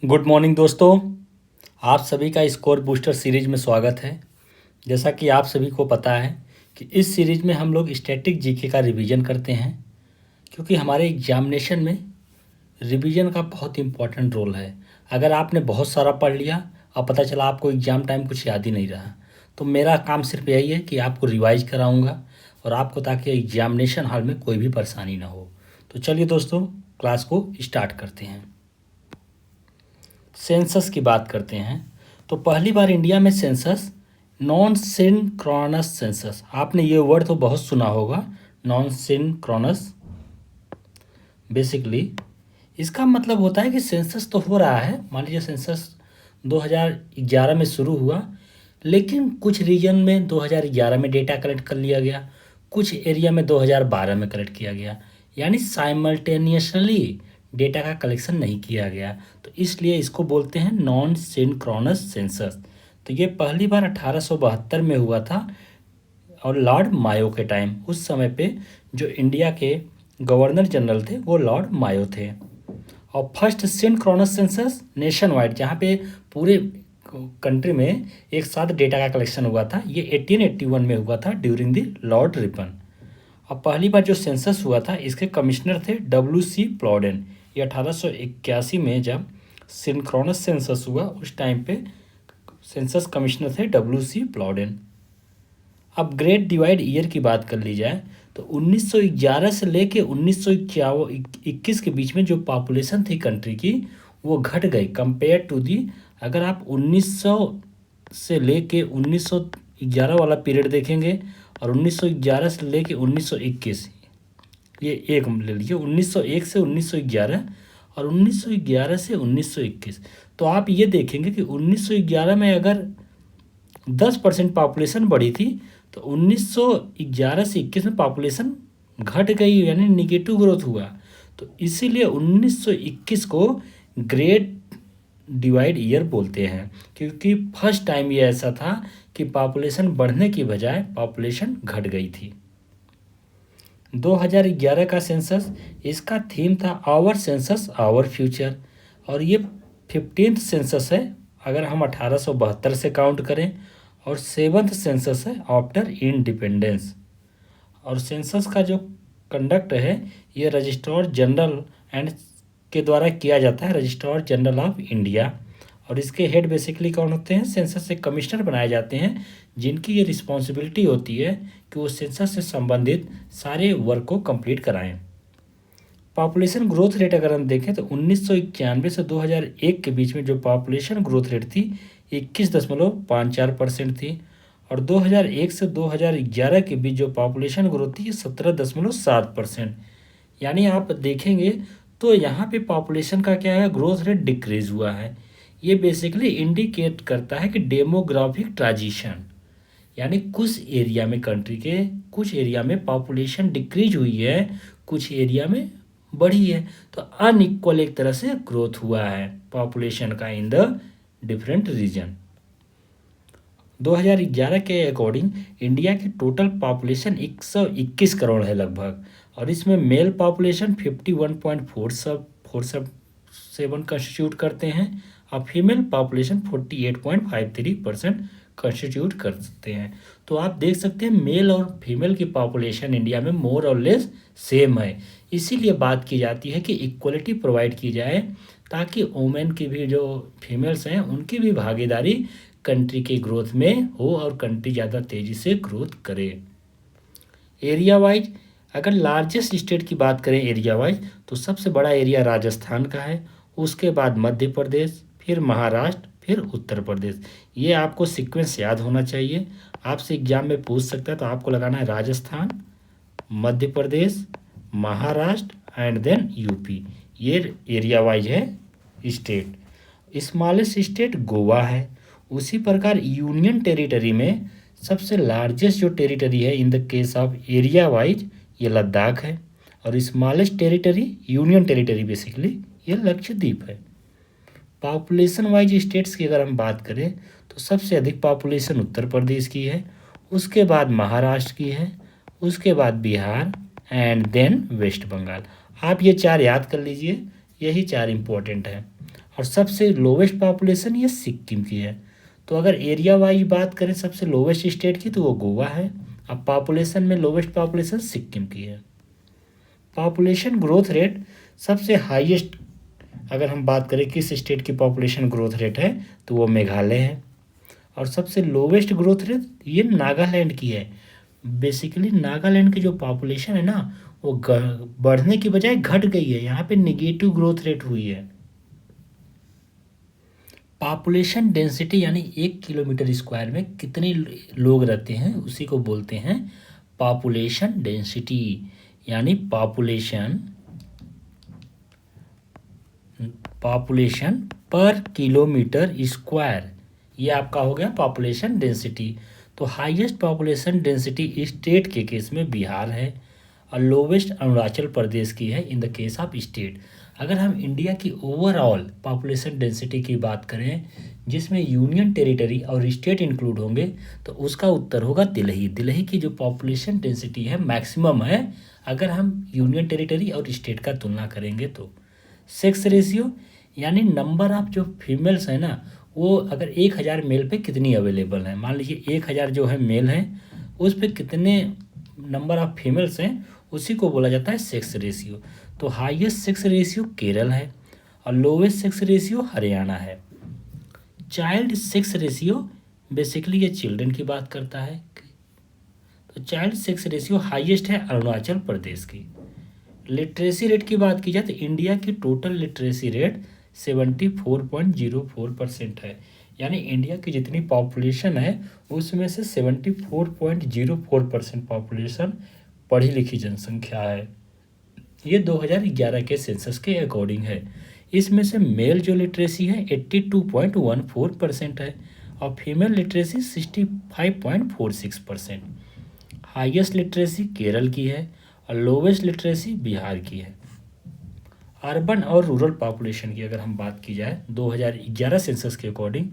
Good morning दोस्तों। आप सभी का स्कोर बूस्टर सीरीज में स्वागत है। जैसा कि आप सभी को पता है कि इस सीरीज में हम लोग स्टैटिक जीके का रिवीजन करते हैं, क्योंकि हमारे एग्जामिनेशन में रिवीजन का बहुत इंपॉर्टेंट रोल है। अगर आपने बहुत सारा पढ़ लिया और पता चला आपको एग्ज़ाम टाइम कुछ याद ही नहीं रहा, तो मेरा काम सिर्फ यही है कि आपको रिवाइज कराऊंगा और आपको, ताकि एग्जामिनेशन हॉल में कोई भी परेशानी ना हो। तो चलिए दोस्तों, क्लास को स्टार्ट करते हैं। सेंसस की बात करते हैं तो पहली बार इंडिया में सेंसस नॉन सिंक्रोनस सेंसस, आपने ये वर्ड तो बहुत सुना होगा, नॉन सिंक्रोनस। बेसिकली इसका मतलब होता है कि सेंसस तो हो रहा है, मान लीजिए सेंसस 2011 में शुरू हुआ, लेकिन कुछ रीजन में 2011 में डेटा कलेक्ट कर लिया गया, कुछ एरिया में 2012 में कलेक्ट किया गया, यानी साइमल्टेनियसली डेटा का कलेक्शन नहीं किया गया। तो इसलिए इसको बोलते हैं नॉन सिंक्रोनस सेंसस। तो ये पहली बार 1872 में हुआ था और लॉर्ड मायो के टाइम। उस समय पे जो इंडिया के गवर्नर जनरल थे वो लॉर्ड मायो थे। और first synchronous census nation wide, जहाँ पे पूरे कंट्री में एक साथ डेटा का कलेक्शन हुआ था, ये 1881 में हुआ था ड्यूरिंग द लॉर्ड रिपन। और पहली बार जो सेंसस हुआ था इसके कमिश्नर थे W.C. प्लॉडेन। ये 1881 में जब सिंक्रोनस सेंसस हुआ उस टाइम पे सेंसस कमिश्नर थे W.C. प्लॉडेन। अब ग्रेट डिवाइड ईयर की बात कर ली जाए तो 1911 से लेके 1921 के बीच में जो पॉपुलेशन थी कंट्री की वो घट गई कंपेयर टू दी। अगर आप 1900 से लेके 1911 वाला पीरियड देखेंगे और 1911 से लेके 1921, ये एक ले लीजिए, 1901 से 1911 और 1911 से 1921, तो आप ये देखेंगे कि 1911 में अगर 10% पॉपुलेशन बढ़ी थी तो 1911 से 21 में पॉपुलेशन घट गई, यानी निगेटिव ग्रोथ हुआ। तो इसीलिए 1921 को ग्रेट डिवाइड ईयर बोलते हैं, क्योंकि फर्स्ट टाइम ये ऐसा था कि पॉपुलेशन बढ़ने की बजाय पॉपुलेशन घट गई थी। 2011 का सेंसस, इसका थीम था आवर सेंसस आवर फ्यूचर, और ये 15th सेंसस है अगर हम 1872 से काउंट करें, और 7th सेंसस है आफ्टर इंडिपेंडेंस। और सेंसस का जो कंडक्ट है ये रजिस्ट्रार जनरल एंड के द्वारा किया जाता है, रजिस्ट्रार जनरल ऑफ इंडिया। और इसके हेड बेसिकली कौन होते हैं? सेंसस से कमिश्नर बनाए जाते हैं, जिनकी ये रिस्पॉन्सिबिलिटी होती है कि वो सेंसस से संबंधित सारे वर्क को कंप्लीट कराएं। पॉपुलेशन ग्रोथ रेट अगर हम देखें तो 1991 से 2001 के बीच में जो पॉपुलेशन ग्रोथ रेट थी 21.54% थी, और 2001 से 2011 के बीच जो पॉपुलेशन ग्रोथ थी 17.7%। यानी आप देखेंगे तो यहाँ पे पॉपुलेशन का क्या है, ग्रोथ रेट डिक्रीज हुआ है। ये बेसिकली इंडिकेट करता है कि डेमोग्राफिक ट्रांजिशन, यानी कुछ एरिया में, कंट्री के कुछ एरिया में पॉपुलेशन डिक्रीज हुई है, कुछ एरिया में बढ़ी है। तो अनइक्वल एक तरह से ग्रोथ हुआ है पॉपुलेशन का इन द डिफरेंट रीजन। 2011 के अकॉर्डिंग इंडिया की टोटल पॉपुलेशन 121 करोड़ है लगभग, और इसमें मेल पॉपुलेशन 51.47 कंस्टिट्यूट करते हैं और फीमेल पॉपुलेशन 48.53% कंस्टिट्यूट करते हैं। तो आप देख सकते हैं मेल और फीमेल की पॉपुलेशन इंडिया में मोर और लेस सेम है। इसीलिए बात की जाती है कि इक्वलिटी प्रोवाइड की जाए, ताकि वुमेन की भी, जो फीमेल्स हैं उनकी भी भागीदारी कंट्री के ग्रोथ में हो और कंट्री ज़्यादा तेज़ी से ग्रोथ करे। एरिया वाइज अगर लार्जेस्ट स्टेट की बात करें एरिया वाइज, तो सबसे बड़ा एरिया राजस्थान का है, उसके बाद मध्य प्रदेश, फिर महाराष्ट्र, फिर उत्तर प्रदेश। ये आपको सीक्वेंस याद होना चाहिए, आपसे एग्जाम में पूछ सकता है। तो आपको लगाना है Rajasthan, Madhya Pradesh, Maharashtra and then UP. ये एरिया वाइज है स्टेट। स्मॉलेस्ट स्टेट गोवा है। उसी प्रकार यूनियन टेरिटरी में सबसे लार्जेस्ट जो टेरिटरी है in the case of area wise ये लद्दाख है, और smallest territory, union territory basically, ये लक्षद्वीप है। पॉपुलेशन वाइज स्टेट्स की अगर हम बात करें तो सबसे अधिक पॉपुलेशन उत्तर प्रदेश की है, उसके बाद महाराष्ट्र की है, उसके बाद बिहार एंड देन वेस्ट बंगाल। आप ये चार याद कर लीजिए, यही चार इंपॉर्टेंट है। और सबसे लोवेस्ट पॉपुलेशन ये सिक्किम की है। तो अगर एरिया वाइज बात करें सबसे लोवेस्ट स्टेट की तो वो गोवा है। अब पॉपुलेशन में लोवेस्ट पॉपुलेशन सिक्किम की है। पॉपुलेशन ग्रोथ रेट सबसे हाईएस्ट अगर हम बात करें किस स्टेट की पॉपुलेशन ग्रोथ रेट है तो वो मेघालय है। और सबसे लोवेस्ट ग्रोथ रेट ये नागालैंड की है। बेसिकली नागालैंड की जो पॉपुलेशन है ना वो बढ़ने की बजाय घट गई है, यहाँ पे निगेटिव ग्रोथ रेट हुई है। पॉपुलेशन डेंसिटी यानी 1 किलोमीटर स्क्वायर में कितने लोग रहते हैं उसी को बोलते हैं पॉपुलेशन डेंसिटी, यानी पॉपुलेशन पर किलोमीटर स्क्वायर, ये आपका हो गया पॉपुलेशन डेंसिटी। तो हाईएस्ट पॉपुलेशन डेंसिटी स्टेट के केस में बिहार है और लोवेस्ट अरुणाचल प्रदेश की है in the case of state. अगर हम इंडिया की ओवरऑल पॉपुलेशन डेंसिटी की बात करें जिसमें यूनियन टेरिटरी और स्टेट इंक्लूड होंगे तो उसका उत्तर होगा दिल्ली। दिल्ली की जो पॉपुलेशन डेंसिटी है मैक्सिमम है अगर हम यूनियन टेरिटरी और स्टेट का तुलना करेंगे तो। सेक्स रेशियो यानी नंबर ऑफ जो फीमेल्स है ना वो अगर 1000 मेल पे कितनी अवेलेबल है, मान लीजिए 1000 जो है मेल हैं उस पे कितने नंबर ऑफ फीमेल्स हैं उसी को बोला जाता है सेक्स रेशियो। तो हाईएस्ट सेक्स रेशियो केरल है और लोवेस्ट सेक्स रेशियो हरियाणा है। चाइल्ड सेक्स रेशियो बेसिकली ये चिल्ड्रन की बात करता है। तो चाइल्ड सेक्स रेशियो हाईएस्ट है अरुणाचल प्रदेश की। लिटरेसी रेट की बात की जाए तो इंडिया की टोटल लिटरेसी रेट 74.04% है, यानी इंडिया की जितनी पॉपुलेशन है उसमें से 74.04% पॉपुलेशन पढ़ी लिखी जनसंख्या है। ये 2011 के सेंसस के अकॉर्डिंग है। इसमें से मेल जो लिटरेसी है 82.14% है और female literacy 65.46%। Highest literacy Kerala की है और लोवेस्ट लिटरेसी बिहार की है। अर्बन और रूरल पॉपुलेशन की अगर हम बात की जाए 2011 सेंसस के अकॉर्डिंग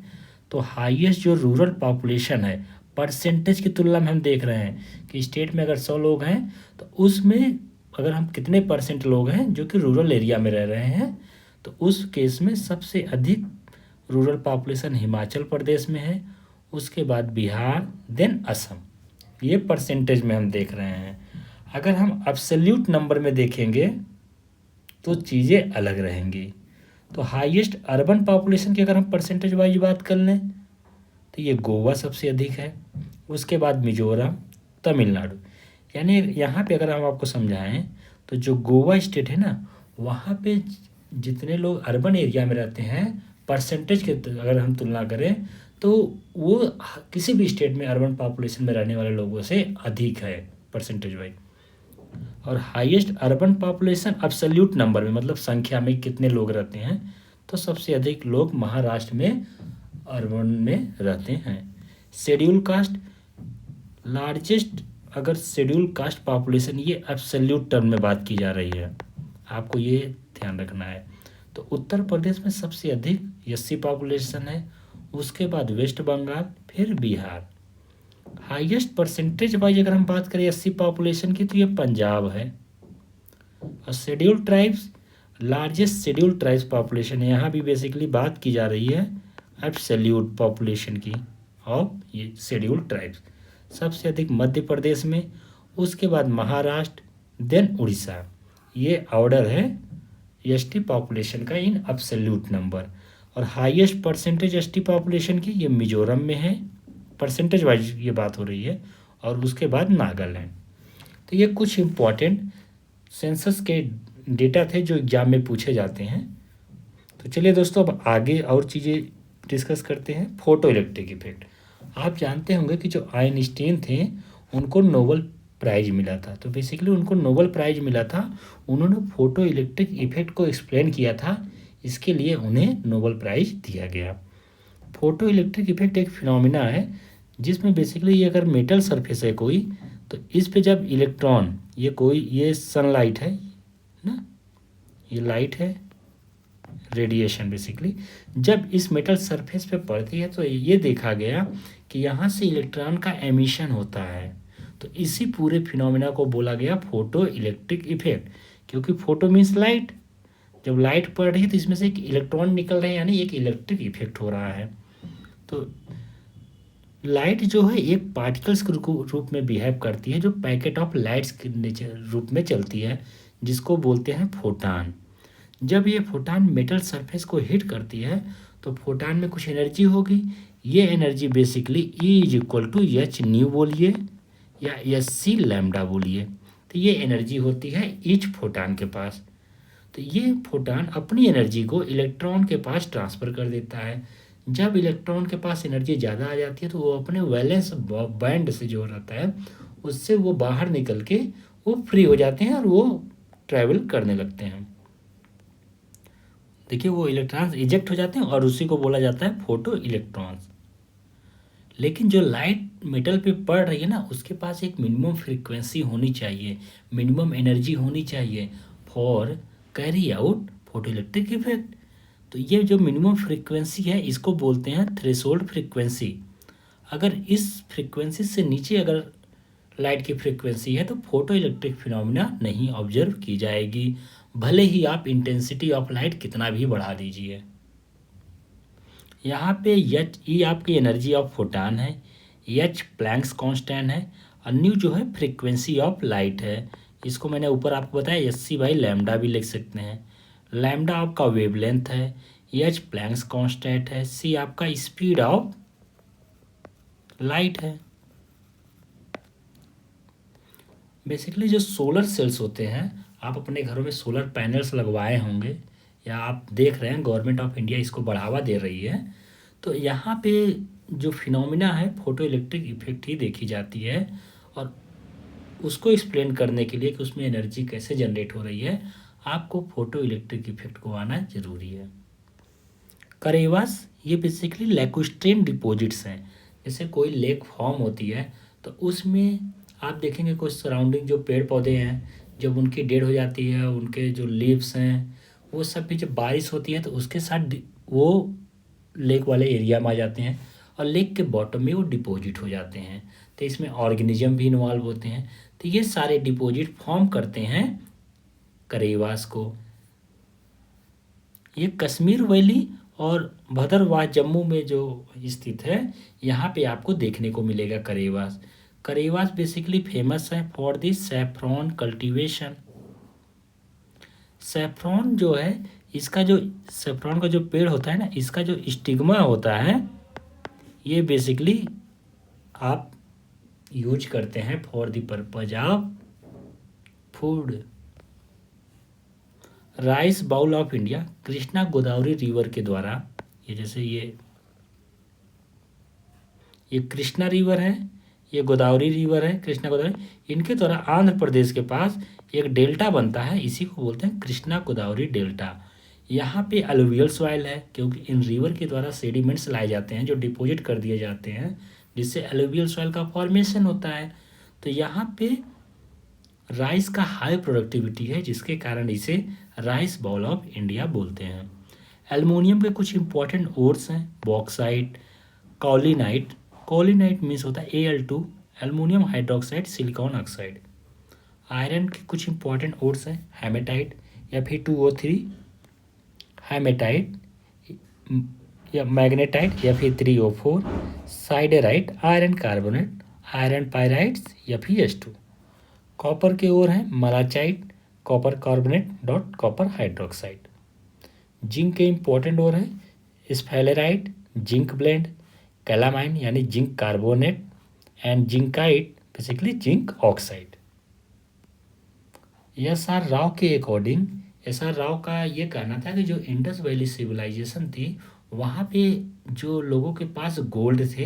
तो हाईएस्ट जो रूरल पॉपुलेशन है परसेंटेज की तुलना में हम देख रहे हैं कि स्टेट में अगर 100 लोग हैं तो उसमें अगर हम कितने परसेंट लोग हैं जो कि रूरल एरिया में रह रहे हैं तो उस केस में सबसे अधिक रूरल पॉपुलेशन हिमाचल प्रदेश में है, उसके बाद बिहार, देन असम। ये परसेंटेज में हम देख रहे हैं। अगर हम एब्सोल्यूट नंबर में देखेंगे तो चीज़ें अलग रहेंगी। तो हाईएस्ट अर्बन पॉपुलेशन की अगर हम परसेंटेज वाइज बात कर लें तो ये गोवा सबसे अधिक है, उसके बाद मिजोरम, तमिलनाडु। यानी यहाँ पे अगर हम आपको समझाएं तो जो गोवा स्टेट है ना वहाँ पे जितने लोग अर्बन एरिया में रहते हैं परसेंटेज के अगर हम तुलना करें तो वो किसी भी स्टेट में अर्बन पॉपुलेशन में रहने वाले लोगों से अधिक है परसेंटेज वाइज। और highest urban population absolute number में मतलब संख्या में कितने लोग रहते हैं तो सबसे अधिक लोग महाराष्ट्र में अर्बन में रहते हैं। शेड्यूल कास्ट लार्जेस्ट अगर शेड्यूल कास्ट पॉपुलेशन ये एब्सोल्यूट टर्म में बात की जा रही है, आपको ये ध्यान रखना है। तो उत्तर प्रदेश में सबसे अधिक एससी पॉपुलेशन है, उसके बाद वेस्ट बंगाल, फिर बिहार। हाईएस्ट परसेंटेज वाइज अगर हम बात करें एससी पॉपुलेशन की तो ये पंजाब है। और schedule tribes largest schedule tribes population है, यहाँ भी बेसिकली बात की जा रही है एब्सोल्यूट पॉपुलेशन की ऑफ ये शेड्यूल ट्राइब्स। सबसे अधिक मध्य प्रदेश में, उसके बाद महाराष्ट्र, देन उड़ीसा। ये ऑर्डर है एसटी पॉपुलेशन का इन एब्सोल्यूट नंबर। और हाईएस्ट परसेंटेज एसटी पॉपुलेशन की ये मिजोरम में है, परसेंटेज वाइज ये बात हो रही है, और उसके बाद नागालैंड। तो ये कुछ इम्पॉर्टेंट सेंसस के डेटा थे जो एग्जाम में पूछे जाते हैं। तो चलिए दोस्तों अब आगे और चीज़ें डिस्कस करते हैं। फोटो इलेक्ट्रिक इफेक्ट, आप जानते होंगे कि जो आइंस्टीन थे उनको नोबेल प्राइज मिला था। तो बेसिकली उनको नोबेल प्राइज मिला था, उन्होंने फोटो इलेक्ट्रिक इफेक्ट को एक्सप्लेन किया था, इसके लिए उन्हें नोबेल प्राइज दिया गया। फोटो इलेक्ट्रिक इफेक्ट एक फिनोमिना है जिसमें बेसिकली ये अगर मेटल सरफेस है कोई तो इस पे जब इलेक्ट्रॉन ये सनलाइट है ना, ये लाइट है रेडिएशन बेसिकली, जब इस मेटल सरफेस पे पड़ती है तो ये देखा गया कि यहाँ से इलेक्ट्रॉन का एमिशन होता है। तो इसी पूरे फिनोमिना को बोला गया फोटो इलेक्ट्रिक इफेक्ट, क्योंकि फोटो मीन्स लाइट, जब लाइट पड़ रही है तो इसमें से एक इलेक्ट्रॉन निकल रहे हैं, यानी एक इलेक्ट्रिक इफेक्ट हो रहा है। तो लाइट जो है एक पार्टिकल्स के रूप में बिहेव करती है, जो पैकेट ऑफ लाइट्स के रूप में चलती है, जिसको बोलते हैं फोटान। जब ये फोटान मेटल सरफेस को हिट करती है तो फोटान में कुछ एनर्जी होगी। ये energy basically E is equal to H nu बोलिए या एच सी लैम्डा बोलिए। तो ये एनर्जी होती है ईच फोटान के पास। तो ये फोटान अपनी एनर्जी को इलेक्ट्रॉन के पास ट्रांसफ़र कर देता है। जब इलेक्ट्रॉन के पास एनर्जी ज़्यादा आ जाती है तो वो अपने वैलेंस बैंड से जो रहता है उससे वो बाहर निकल के वो फ्री हो जाते हैं और वो ट्रैवल करने लगते हैं। देखिए वो इलेक्ट्रॉन्स इजेक्ट हो जाते हैं और उसी को बोला जाता है फोटो इलेक्ट्रॉन्स। लेकिन जो लाइट मेटल पे पड़ रही है ना, उसके पास एक मिनिमम फ्रीक्वेंसी होनी चाहिए, मिनिमम एनर्जी होनी चाहिए for carry out photo electric effect. तो ये जो मिनिमम फ्रीक्वेंसी है इसको बोलते हैं थ्रेशोल्ड फ्रीक्वेंसी। अगर इस फ्रीक्वेंसी से नीचे अगर लाइट की फ्रीक्वेंसी है तो फोटो इलेक्ट्रिक फिनोमिना नहीं ऑब्जर्व की जाएगी, भले ही आप इंटेंसिटी ऑफ लाइट कितना भी बढ़ा दीजिए। यहाँ पे एच ई आपकी एनर्जी ऑफ फोटान है, एच प्लैंक्स कांस्टेंट है, और न्यू जो है फ्रीक्वेंसी ऑफ लाइट है। इसको मैंने ऊपर आपको बताया एच सी बाई लैम्डा भी लिख सकते हैं। लैम्डा आपका वेवलेंथ है, एच प्लैंक्स कांस्टेंट है, सी आपका स्पीड ऑफ लाइट है। बेसिकली जो सोलर सेल्स होते हैं, आप अपने घरों में सोलर पैनल्स लगवाए होंगे या आप देख रहे हैं गवर्नमेंट ऑफ इंडिया इसको बढ़ावा दे रही है। तो यहाँ पे जो फिनोमिना है फोटो इलेक्ट्रिक इफेक्ट ही देखी जाती है, और उसको एक्सप्लेन करने के लिए कि उसमें एनर्जी कैसे जनरेट हो रही है आपको फोटो इलेक्ट्रिक इफेक्ट को आना जरूरी है। करेवास ये बेसिकली लैकोस्ट्रेन डिपॉजिट्स हैं। जैसे कोई लेक फॉर्म होती है तो उसमें आप देखेंगे कुछ सराउंडिंग जो पेड़ पौधे हैं, जब उनकी डेड हो जाती है, उनके जो लीव्स हैं वो सब भी जब बारिश होती है तो उसके साथ वो लेक वाले एरिया में आ जाते हैं और लेक के बॉटम में वो डिपॉजिट हो जाते हैं। तो इसमें ऑर्गेनिज्म भी इन्वॉल्व होते हैं। तो ये सारे डिपॉजिट फॉर्म करते हैं करेवास को। ये कश्मीर वैली और भद्रवाह जम्मू में जो स्थित है, यहाँ पे आपको देखने को मिलेगा करेवास। करेवास बेसिकली फेमस है for the saffron cultivation. Saffron जो है, इसका जो सैफ्रॉन का जो पेड़ होता है ना, इसका जो स्टिग्मा होता है ये बेसिकली आप यूज करते हैं for the purpose of food. Rice bowl of India Krishna Godavari river के द्वारा, ये जैसे ये कृष्णा रिवर है, ये गोदावरी रिवर है, कृष्णा गोदावरी, इनके द्वारा आंध्र प्रदेश के पास एक डेल्टा बनता है, इसी को बोलते हैं कृष्णा गोदावरी डेल्टा। यहाँ पे अलुवियल सॉइल है क्योंकि इन रिवर के द्वारा सेडिमेंट्स लाए जाते हैं जो डिपॉजिट कर दिए जाते हैं, जिससे अलुवियल सॉइल का फॉर्मेशन होता है। तो यहाँ पे राइस का हाई प्रोडक्टिविटी है, जिसके कारण इसे राइस बाउल ऑफ इंडिया बोलते हैं। एल्युमिनियम के कुछ इंपॉर्टेंट ओर्स हैं, बॉक्साइट, कॉलिनाइट। कॉलिनाइट मीन्स होता है Al2, aluminium hydroxide, silicon oxide. Iron के कुछ इंपॉर्टेंट ओर्स हैं, हेमेटाइट Fe2O3, हेमेटाइट या magnetite Fe3O4, siderite, iron carbonate, iron pyrites Fe2। Copper के ओर हैं malachite, copper carbonate dot copper hydroxide. Zinc के important ore हैं स्फेलेराइट, जिंक ब्लेंड, कैलामाइन यानी zinc carbonate, and zincite basically zinc oxide. SR. Rao के according, SR. Rao का ये कहना था कि जो इंडस वैली सिविलाइजेशन थी वहाँ पे जो लोगों के पास गोल्ड थे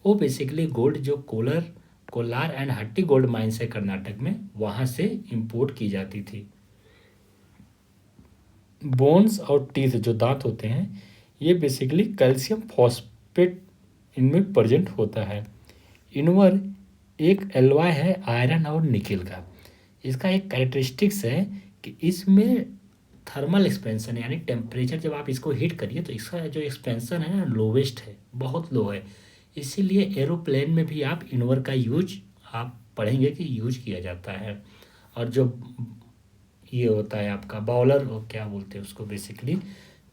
वो बेसिकली गोल्ड जो कोलार एंड हट्टी गोल्ड माइंस है कर्नाटक में, वहाँ से इंपोर्ट की जाती थी। बोन्स और टीथ जो दांत होते हैं ये बेसिकली कैल्शियम फॉस्फेट इनमें प्रेजेंट होता है। इनवर एक एलॉय है आयरन और निकेल का। इसका एक कैरेक्टरिस्टिक्स है कि इसमें थर्मल एक्सपेंशन यानी टेम्परेचर जब आप इसको हीट करिए तो इसका जो एक्सपेंशन है ना लोवेस्ट है, बहुत लो है। इसीलिए एरोप्लेन में भी आप इनवर का यूज आप पढ़ेंगे कि यूज किया जाता है। और जो ये होता है आपका बॉयलर, और क्या बोलते हैं उसको बेसिकली,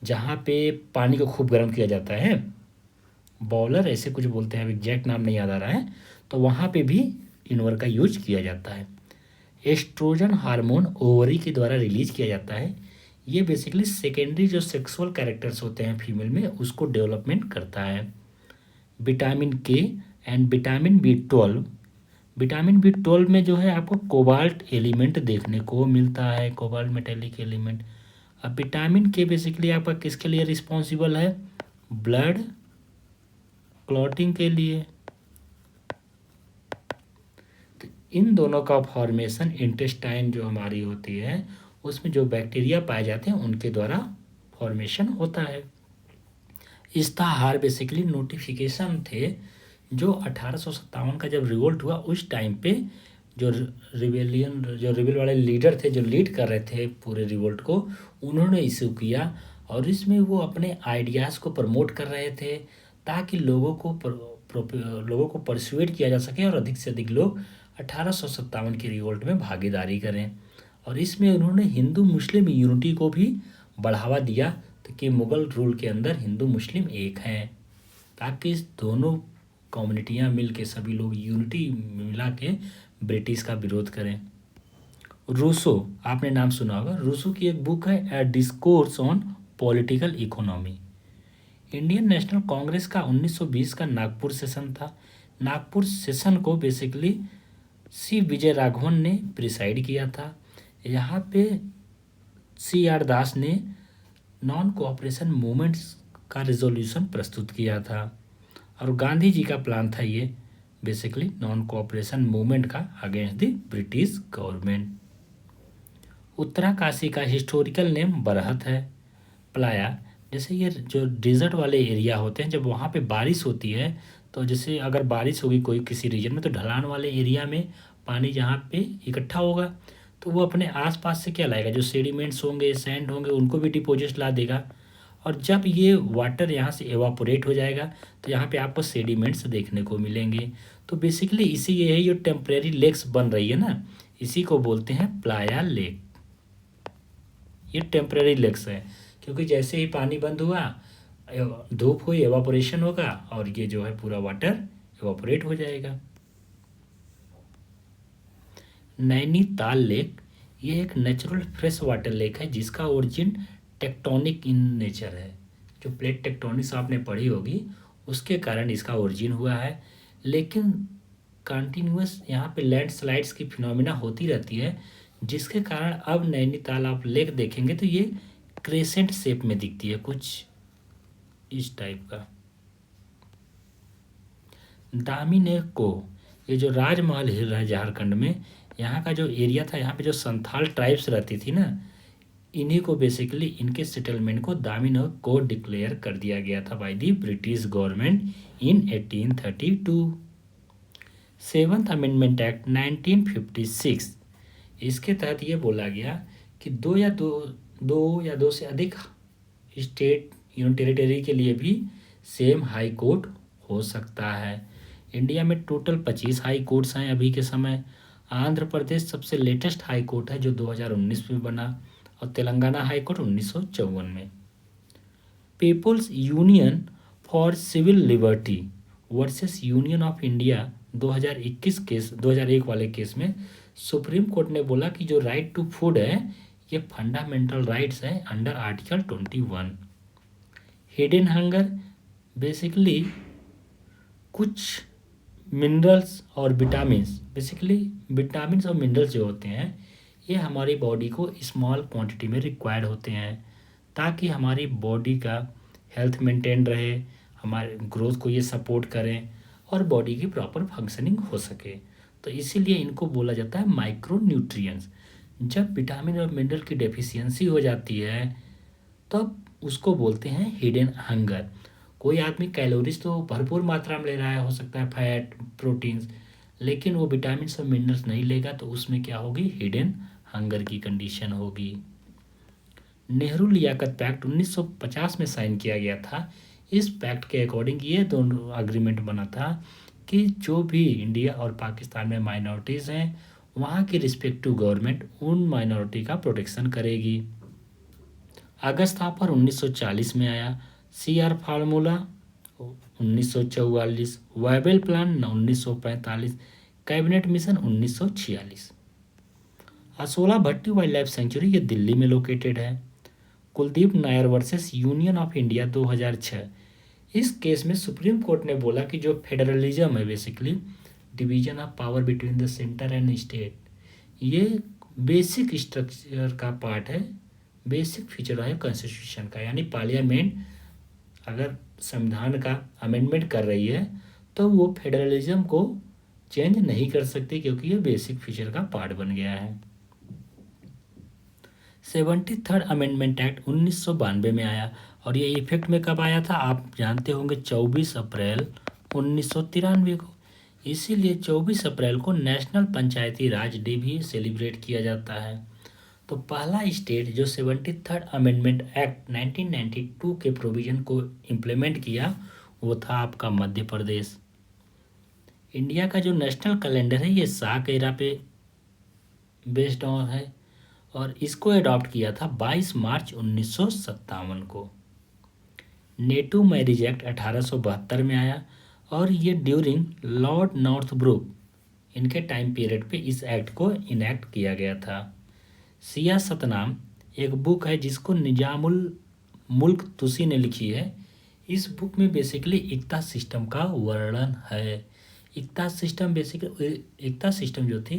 जहाँ पे पानी को खूब गर्म किया जाता है, बॉयलर ऐसे कुछ बोलते हैं, अब एग्जैक्ट नाम नहीं याद आ रहा है। तो वहाँ पे भी इनवर का यूज किया जाता है। एस्ट्रोजन हार्मोन ओवरी के द्वारा रिलीज किया जाता है। ये बेसिकली सेकेंडरी जो सेक्सुअल कैरेक्टर्स होते हैं फीमेल में उसको डेवलपमेंट करता है। Vitamin K and vitamin B 12, vitamin B 12 में जो है आपको कोबाल्ट एलिमेंट देखने को मिलता है, कोबाल्ट मेटेलिक एलिमेंट। अब विटामिन के बेसिकली आपका किसके लिए रिस्पॉन्सिबल है, ब्लड क्लॉटिंग के लिए। तो इन दोनों का फॉर्मेशन इंटेस्टाइन जो हमारी होती है उसमें जो बैक्टीरिया पाए जाते हैं उनके द्वारा फॉर्मेशन होता है। इस्ताहार बेसिकली नोटिफिकेशन थे जो 1857 का जब रिवोल्ट हुआ उस टाइम पे जो रिबेल वाले लीडर थे जो लीड कर रहे थे पूरे रिवोल्ट को, उन्होंने इशू किया और इसमें वो अपने आइडियाज़ को प्रमोट कर रहे थे ताकि लोगों को परसुएट किया जा सके और अधिक से अधिक लोग 1857 की रिवोल्ट में भागीदारी करें। और इसमें उन्होंने हिंदू मुस्लिम यूनिटी को भी बढ़ावा दिया कि मुग़ल रूल के अंदर हिंदू मुस्लिम एक हैं, ताकि इस दोनों कम्युनिटियाँ मिल के सभी लोग यूनिटी मिला के ब्रिटिश का विरोध करें। रूसो, आपने नाम सुना होगा, रूसो की एक बुक है a discourse on political economy. Indian National Congress का 1920 का नागपुर सेशन था। नागपुर सेशन को बेसिकली सी विजय राघवन ने प्रिसाइड किया था। यहाँ पे C.R. दास ने नॉन कोऑपरेशन मूवमेंट्स का रिजोल्यूशन प्रस्तुत किया था और गांधी जी का प्लान था ये बेसिकली नॉन कोऑपरेशन मूवमेंट का against the British government. Uttarkashi का हिस्टोरिकल नेम बरहत है। प्लाया, जैसे ये जो डिजर्ट वाले एरिया होते हैं जब वहाँ पे बारिश होती है तो जैसे अगर बारिश होगी कोई किसी रीजन में तो ढलान वाले एरिया में पानी जहाँ पे इकट्ठा होगा तो वो अपने आसपास से क्या लाएगा, जो सेडिमेंट्स होंगे सैंड होंगे उनको भी डिपोजिट ला देगा। और जब ये वाटर यहाँ से एवापोरेट हो जाएगा तो यहाँ पे आपको सेडिमेंट्स देखने को मिलेंगे। तो बेसिकली इसी ये है, ये टेम्परेरी लेक्स बन रही है ना, इसी को बोलते हैं प्लाया लेक। ये टेम्परेरी लेक्स है क्योंकि जैसे ही पानी बंद हुआ धूप हुई एवापोरेशन होगा और ये जो है पूरा वाटर एवापोरेट हो जाएगा। नैनीताल लेक, ये एक नेचुरल फ्रेश वाटर लेक है जिसका ओरिजिन टेक्टोनिक इन नेचर है। जो प्लेट टेक्टोनिक्स आपने पढ़ी होगी उसके कारण इसका ओरिजिन हुआ है, लेकिन कंटिन्यूस यहाँ पे लैंडस्लाइड्स की फिनोमिना होती रहती है जिसके कारण अब नैनीताल आप लेक देखेंगे तो ये क्रेसेंट शेप में दिखती है, कुछ इस टाइप का। दामिनी को, ये जो राजमहल हिल रहा है झारखंड में, यहाँ का जो एरिया था यहाँ पे जो संथाल ट्राइब्स रहती थी ना, इन्हीं को बेसिकली इनके सेटलमेंट को दामिनी को डिक्लेयर कर दिया गया था by the British government in 1832। Seventh amendment act 1956, इसके तहत ये बोला गया कि दो से अधिक स्टेट यूनियन टेरिटरी के लिए भी सेम हाई कोर्ट हो सकता है। इंडिया में टोटल 25 हाई कोर्ट्स हैं अभी के समय। आंध्र प्रदेश सबसे लेटेस्ट हाई कोर्ट है जो 2019 में बना और तेलंगाना हाई कोर्ट 1954 में। People's union for civil liberty versus union of India 2001 वाले केस में सुप्रीम कोर्ट ने बोला कि जो राइट टू फूड है ये फंडामेंटल राइट्स है under article 21। Hidden hunger, basically कुछ मिनरल्स और विटामिन्स, बेसिकली विटामिन्स और मिनरल्स जो होते हैं ये हमारी बॉडी को स्मॉल क्वांटिटी में रिक्वायर्ड होते हैं ताकि हमारी बॉडी का हेल्थ मेंटेन रहे, हमारे ग्रोथ को ये सपोर्ट करें और बॉडी की प्रॉपर फंक्शनिंग हो सके। तो इसीलिए इनको बोला जाता है माइक्रो न्यूट्रिएंट्स। जब विटामिन और मिनरल की डेफिशिएंसी हो जाती है तब उसको बोलते हैं हिडन हंगर। कोई आदमी कैलोरीज तो भरपूर मात्रा में ले रहा है, हो सकता है फैट प्रोटीन्स, लेकिन वो विटामिन और मिनरल्स नहीं लेगा तो उसमें क्या होगी, हिडन हंगर की कंडीशन होगी। नेहरू लियाकत पैक्ट 1950 में साइन किया गया था। इस पैक्ट के अकॉर्डिंग ये दोनों अग्रीमेंट बना था कि जो भी इंडिया और पाकिस्तान में माइनॉरिटीज़ हैं वहाँ की रिस्पेक्टिव गवर्नमेंट उन माइनॉरिटी का प्रोटेक्शन करेगी। अगस्त ऑफर 1940 में आया, CR formula 1944, Wavell plan 1945, cabinet mission 1946। Asola Bhatti wild life sanctuary ये दिल्ली में लोकेटेड है। Kuldip Nayar versus union of India 2006, इस केस में सुप्रीम कोर्ट ने बोला कि जो फेडरलिज्म है, basically division of power between the centre and state, ये बेसिक स्ट्रक्चर का पार्ट है, बेसिक फीचर है कॉन्स्टिट्यूशन का। यानी पार्लियामेंट अगर संविधान का अमेंडमेंट कर रही है तो वो फेडरलिज्म को चेंज नहीं कर सकती, क्योंकि ये बेसिक फीचर का पार्ट बन गया है। 73rd अमेंडमेंट एक्ट 1992 में आया, और ये इफेक्ट में कब आया था आप जानते होंगे, 24 अप्रैल 1993 को। इसीलिए 24 अप्रैल को नेशनल पंचायती राज डे भी सेलिब्रेट किया जाता है। तो पहला स्टेट जो 73rd अमेंडमेंट एक्ट 1992 के प्रोविज़न को इम्प्लीमेंट किया वो था आपका मध्य प्रदेश। इंडिया का जो नेशनल कैलेंडर है ये शाक एरा पे बेस्ड ऑन है, और इसको अडॉप्ट किया था 22 मार्च 1957 को। नेटू मैरिज एक्ट 1872 में आया, और ये ड्यूरिंग लॉर्ड नॉर्थब्रुक इनके टाइम पीरियड पे इस एक्ट को इनैक्ट किया गया था। सियासतनाम एक बुक है जिसको निजामुल मुल्क तुसी ने लिखी है। इस बुक में बेसिकली इक्ता सिस्टम का वर्णन है। इक्ता सिस्टम जो थी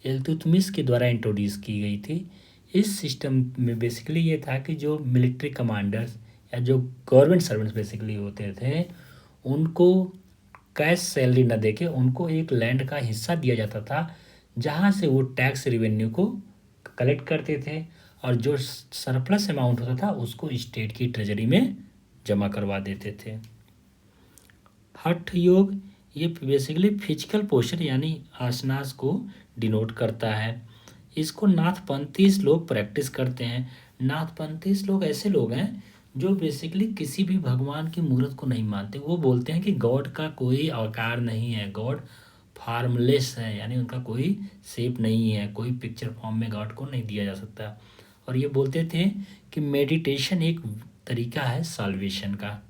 इल्तुतमिश के द्वारा इंट्रोड्यूस की गई थी। इस सिस्टम में बेसिकली ये था कि जो मिलिट्री कमांडर्स या जो गवर्नमेंट सर्वेंट्स बेसिकली होते थे उनको कैश सैलरी न देके उनको एक लैंड का हिस्सा दिया जाता था, जहाँ से वो टैक्स रेवेन्यू को कलेक्ट करते थे, और जो सरप्लस अमाउंट होता था उसको स्टेट की ट्रेजरी में जमा करवा देते थे। हठ योग ये बेसिकली फिजिकल पोस्चर यानी आसनास को डिनोट करता है। इसको नाथपंथीस लोग प्रैक्टिस करते हैं। नाथपंथीस लोग ऐसे लोग हैं जो बेसिकली किसी भी भगवान की मूर्त को नहीं मानते। वो बोलते हैं कि गॉड का कोई आकार नहीं है, गॉड फार्मलेस है, यानी उनका कोई शेप नहीं है, कोई पिक्चर फॉर्म में गॉड को नहीं दिया जा सकता। और ये बोलते थे कि मेडिटेशन एक तरीका है साल्वेशन का।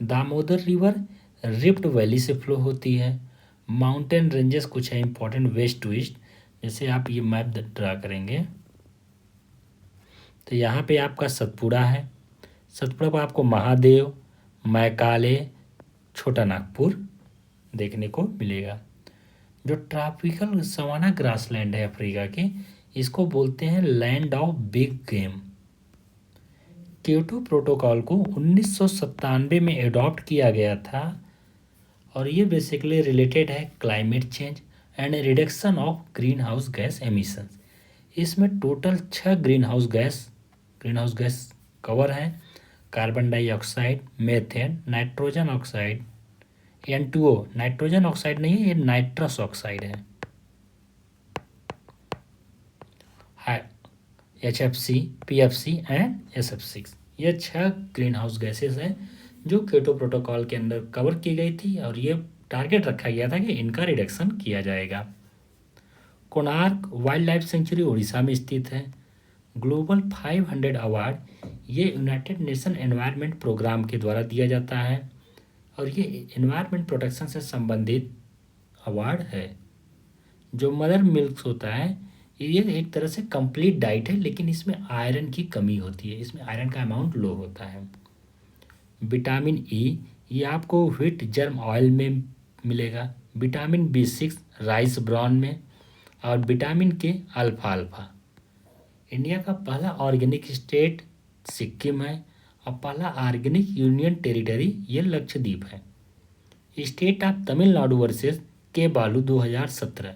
दामोदर रिवर रिफ्ट वैली से फ्लो होती है। माउंटेन रेंजेस कुछ है इंपॉर्टेंट वेस्ट टू ईस्ट, जैसे आप ये मैप ड्रा करेंगे तो यहाँ पे आपका सतपुड़ा है। सतपुड़ा पर आपको महादेव, मैकाले, छोटा नागपुर देखने को मिलेगा। जो ट्रॉपिकल सवाना ग्रासलैंड है अफ्रीका के, इसको बोलते हैं land of big game. Kyoto protocol को 1997 में एडॉप्ट किया गया था, और ये बेसिकली रिलेटेड है climate change and reduction of green house gas emissions. इसमें total 6 green house gas cover हैं: carbon dioxide, methane, nitrogen oxide, N2O, nitrogen oxide नहीं है, ये नाइट्रस ऑक्साइड है, HFC, PFC एंड SF6। ये 6 ग्रीन हाउस गैसेस हैं जो Kyoto protocol के अंदर कवर की गई थी, और ये टारगेट रखा गया था कि इनका रिडक्शन किया जाएगा। Konark wild life century Orissa में स्थित है। ग्लोबल 500 अवार्ड ये यूनाइटेड नेशन एनवायरनमेंट प्रोग्राम के द्वारा दिया जाता है, और ये एनवायरनमेंट प्रोटेक्शन से संबंधित अवार्ड है। जो मदर मिल्क होता है ये एक तरह से कंप्लीट डाइट है, लेकिन इसमें आयरन की कमी होती है, इसमें आयरन का अमाउंट लो होता है। विटामिन ई ये आपको व्हीट जर्म ऑयल में मिलेगा। विटामिन B6 राइस ब्राउन में, और विटामिन के अल्फा। इंडिया का पहला ऑर्गेनिक स्टेट सिक्किम है, और पहला ऑर्गेनिक यूनियन टेरिटरी ये लक्षद्वीप है। स्टेट ऑफ तमिलनाडु वर्सेस के बालू 2017,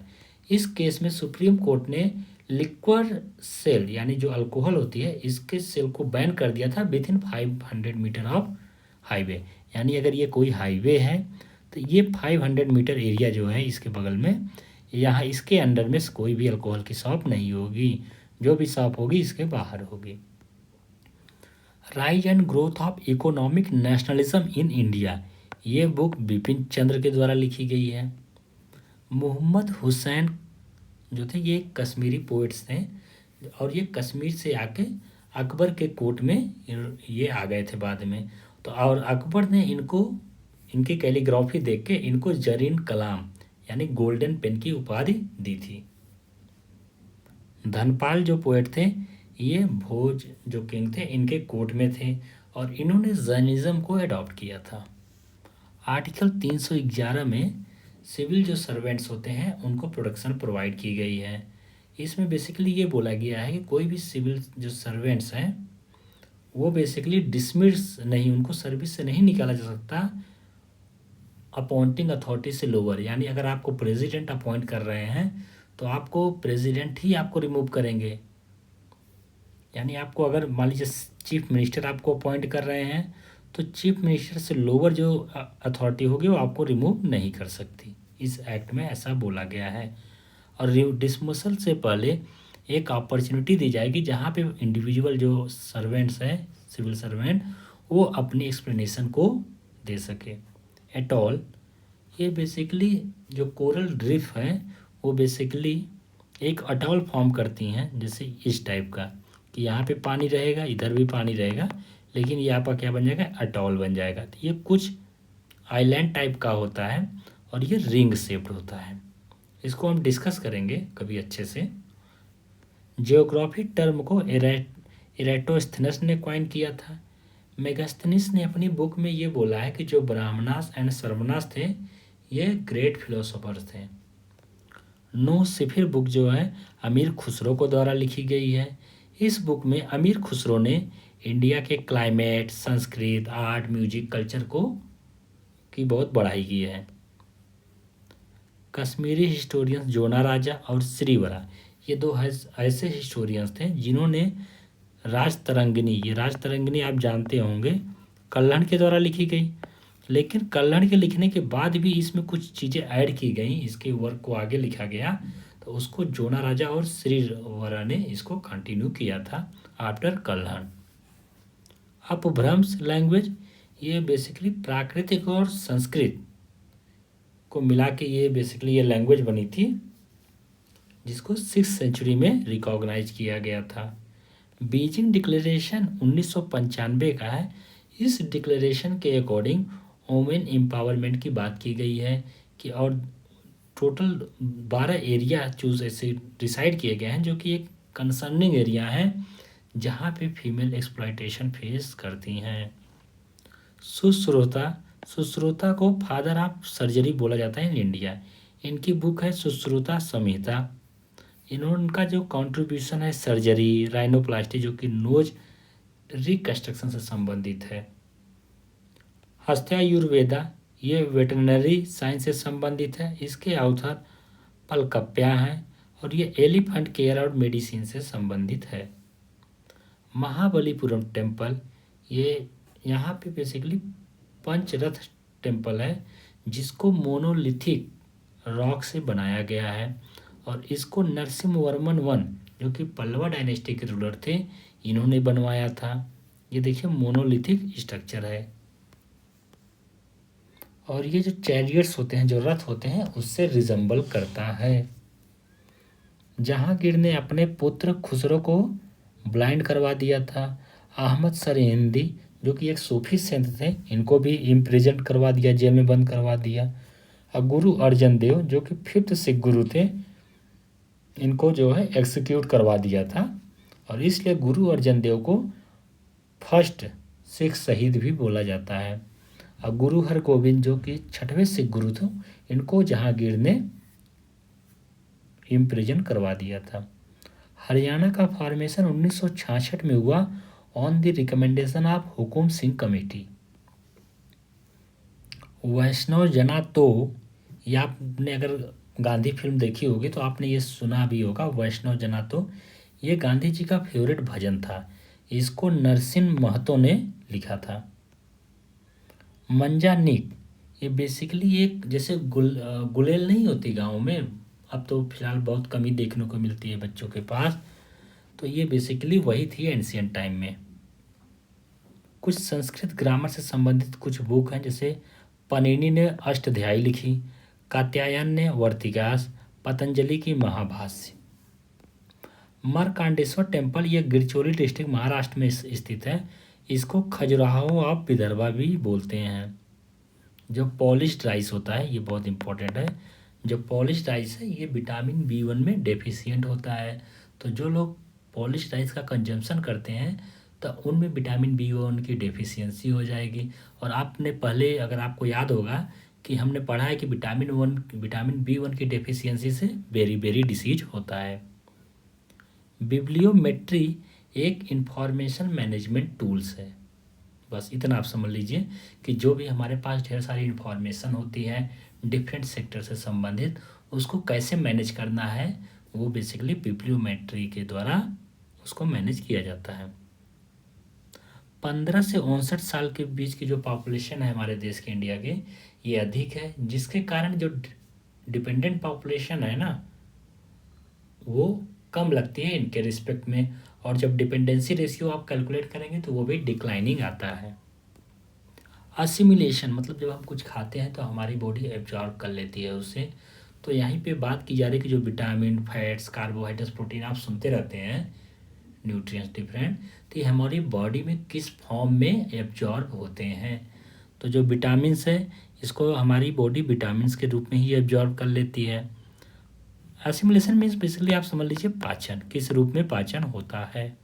इस केस में सुप्रीम कोर्ट ने लिक्वर सेल यानी जो अल्कोहल होती है इसके सेल को बैन कर दिया था within 500 meter of highway. यानी अगर ये कोई हाईवे है तो ये 500 मीटर एरिया जो है इसके बगल में, यहाँ इसके अंडर में कोई भी अल्कोहल की शॉप नहीं होगी, जो भी शॉप होगी इसके बाहर होगी। Rise and growth of economic nationalism in India, ये बुक बिपिन चंद्र के द्वारा लिखी गई है। मोहम्मद हुसैन जो थे ये कश्मीरी पोइट्स थे और ये कश्मीर से आके अकबर के कोर्ट में ये आ गए थे बाद में। तो और अकबर ने इनको इनकी कैलीग्राफी देख के इनको जरीन कलाम यानी गोल्डन पेन की उपाधि दी थी। धनपाल जो पोएट थे ये भोज जो किंग थे इनके कोर्ट में थे और इन्होंने जैनिज्म को अडॉप्ट किया था। आर्टिकल 311 में सिविल जो सर्वेंट्स होते हैं उनको प्रोटेक्शन प्रोवाइड की गई है। इसमें बेसिकली ये बोला गया है कि कोई भी सिविल जो सर्वेंट्स हैं वो बेसिकली डिसमिस नहीं, उनको सर्विस से नहीं निकाला जा सकता अपॉइंटिंग अथॉरिटी से लोअर। यानी अगर आपको प्रेसिडेंट अपॉइंट कर रहे हैं तो आपको प्रेसिडेंट ही आपको रिमूव करेंगे। यानी आपको अगर मान लीजिए चीफ मिनिस्टर आपको अपॉइंट कर रहे हैं तो चीफ मिनिस्टर से लोअर जो अथॉरिटी होगी वो आपको रिमूव नहीं कर सकती। इस एक्ट में ऐसा बोला गया है। और डिसमिसल से पहले एक अपॉर्चुनिटी दी जाएगी जहाँ पे इंडिविजुअल जो सर्वेंट्स हैं सिविल सर्वेंट वो अपनी एक्सप्लेनेशन को दे सके। एटॉल ये बेसिकली जो कोरल रीफ है वो बेसिकली एक अटॉल फॉर्म करती हैं जैसे इस टाइप का कि यहाँ पे पानी रहेगा इधर भी पानी रहेगा लेकिन यहाँ पर क्या बन जाएगा अटॉल बन जाएगा। तो ये कुछ आइलैंड टाइप का होता है और ये रिंग शेप्ड होता है। इसको हम डिस्कस करेंगे कभी अच्छे से। जियोग्राफी टर्म को इरेटोस्थेनस ने कॉइन किया था। मेगास्थनीस ने अपनी बुक में ये बोला है कि जो ब्राह्मणास एंड सर्वनास थे ये ग्रेट फिलोसोफर्स थे। नो सिफिर बुक जो है अमीर खुसरो को द्वारा लिखी गई है। इस बुक में अमीर खुसरो ने इंडिया के climate, Sanskrit, art, music, culture को की बहुत बढ़ाई की है। कश्मीरी हिस्टोरियंस जोना राजा और श्रीवरा ये दो ऐसे हिस्टोरियंस थे जिन्होंने राजतरंगिनी, ये राजतरंगिनी आप जानते होंगे कल्हण के द्वारा लिखी गई, लेकिन कल्हण के लिखने के बाद भी इसमें कुछ चीज़ें ऐड की गई, इसके वर्क को आगे लिखा गया तो उसको जोना राजा और श्रीवरा ने इसको कंटिन्यू किया था आफ्टर कल्हण। अपभ्रंश लैंग्वेज ये बेसिकली प्राकृतिक और संस्कृत को मिला के ये बेसिकली ये लैंग्वेज बनी थी जिसको 6th सेंचुरी में रिकॉग्नाइज किया गया था। बीजिंग डिक्लेरेशन 1995 का है। इस डिक्लेरेशन के अकॉर्डिंग वुमेन एम्पावरमेंट की बात की गई है कि और टोटल 12 एरिया चूज ऐसे डिसाइड किए गए हैं जो कि एक कंसर्निंग एरिया है जहाँ पे फीमेल एक्सप्लॉयटेशन फेस करती हैं। सुश्रुता को फादर ऑफ सर्जरी बोला जाता है इन इंडिया। इनकी बुक है सुश्रुता संहिता। इनका जो कंट्रीब्यूशन है सर्जरी, राइनोप्लास्टी जो कि नोज रिकंस्ट्रक्शन से संबंधित है। हस्त्यायुर्वेदा ये वेटरनरी साइंस से संबंधित है। इसके ऑथर पलकप्या हैं और ये एलिफेंट केयर और मेडिसिन से संबंधित है। महाबलीपुरम टेम्पल ये यहाँ पे बेसिकली पंचरथ टेम्पल है जिसको मोनोलिथिक रॉक से बनाया गया है और इसको नरसिम्हवर्मन वन जो कि पल्लवा डायनेस्टी के रूलर थे इन्होंने बनवाया था। ये देखिए मोनोलिथिक स्ट्रक्चर है और ये जो चैरियट्स होते हैं जो रथ होते हैं उससे रिजेंबल करता है। जहांगीर ने अपने पुत्र खुसरो को ब्लाइंड करवा दिया था। अहमद सरेहिंदी जो कि एक सूफी संत थे इनको भी इम्प्रिजन करवा दिया, जेल में बंद करवा दिया। और गुरु अर्जन देव जो कि 5th सिख गुरु थे इनको जो है एक्सिक्यूट करवा दिया था और इसलिए गुरु अर्जन देव को फर्स्ट सिख शहीद भी बोला जाता है। और गुरु हरगोविंद जो कि 6वें सिख गुरु थे इनको जहांगीर ने इम्प्रिजन करवा दिया था। हरियाणा का फॉर्मेशन 1966 में हुआ on the recommendation of Hukum Singh committee. Vaishnav Jana To ये आपने अगर गांधी फिल्म देखी होगी तो आपने ये सुना भी होगा। वैष्णव जना तो ये गांधी जी का फेवरेट भजन था। इसको नरसिंह महतो ने लिखा था। मंजानिक ये बेसिकली एक जैसे गुलेल नहीं होती गाँव में, अब तो फिलहाल बहुत कम ही देखने को मिलती है बच्चों के पास, तो ये बेसिकली वही थी एंशियंट टाइम में। कुछ संस्कृत ग्रामर से संबंधित कुछ बुक हैं जैसे पनीनी ने अष्टाध्यायी लिखी, कात्यायन वर्तिकास, पतंजलि की महाभाष्य। मार्कांडेश्वर टेम्पल ये गढ़चिरोली डिस्ट्रिक्ट महाराष्ट्र में स्थित है। इसको खजुराहो ऑफ विदर्भा भी बोलते हैं। जो पॉलिश्ड राइस होता है ये बहुत इंपॉर्टेंट है। जो पॉलिश्ड राइस है ये विटामिन B1 में डेफिशिएंट होता है। तो जो लोग पॉलिश्ड राइस का कंजम्पशन करते हैं तो उनमें विटामिन B1 की डेफिशिएंसी हो जाएगी। और आपने पहले, अगर आपको याद होगा कि हमने पढ़ा है कि विटामिन B1 की डेफिशिएंसी से बेरी डिसीज होता है। बिब्लियोमेट्री एक इंफॉर्मेशन मैनेजमेंट टूल्स है। बस इतना आप समझ लीजिए कि जो भी हमारे पास ढेर सारी इंफॉर्मेशन होती है डिफरेंट सेक्टर से संबंधित, उसको कैसे मैनेज करना है वो बेसिकली बिब्लियोमेट्री के द्वारा उसको मैनेज किया जाता है। 15 से 59 साल के बीच की जो पॉपुलेशन है हमारे देश के, इंडिया के, ये अधिक है, जिसके कारण जो डिपेंडेंट पॉपुलेशन है ना वो कम लगती है इनके रिस्पेक्ट में। और जब डिपेंडेंसी रेशियो आप कैलकुलेट करेंगे तो वो भी डिक्लाइनिंग आता है। असिमिलेशन मतलब जब हम कुछ खाते हैं तो हमारी बॉडी एब्जॉर्ब कर लेती है उससे। तो यहीं पे बात की जा रही है कि जो विटामिन, फैट्स, कार्बोहाइड्रेट्स, प्रोटीन आप सुनते रहते हैं, न्यूट्रिएंट्स डिफरेंट, तो ये हमारी बॉडी में किस फॉर्म में एब्जॉर्ब होते हैं। तो जो विटामिन्स है इसको हमारी बॉडी विटामिन्स के रूप में ही एब्जॉर्ब कर लेती है। एसिमिलेशन मीन्स बेसिकली आप समझ लीजिए पाचन, किस रूप में पाचन होता है।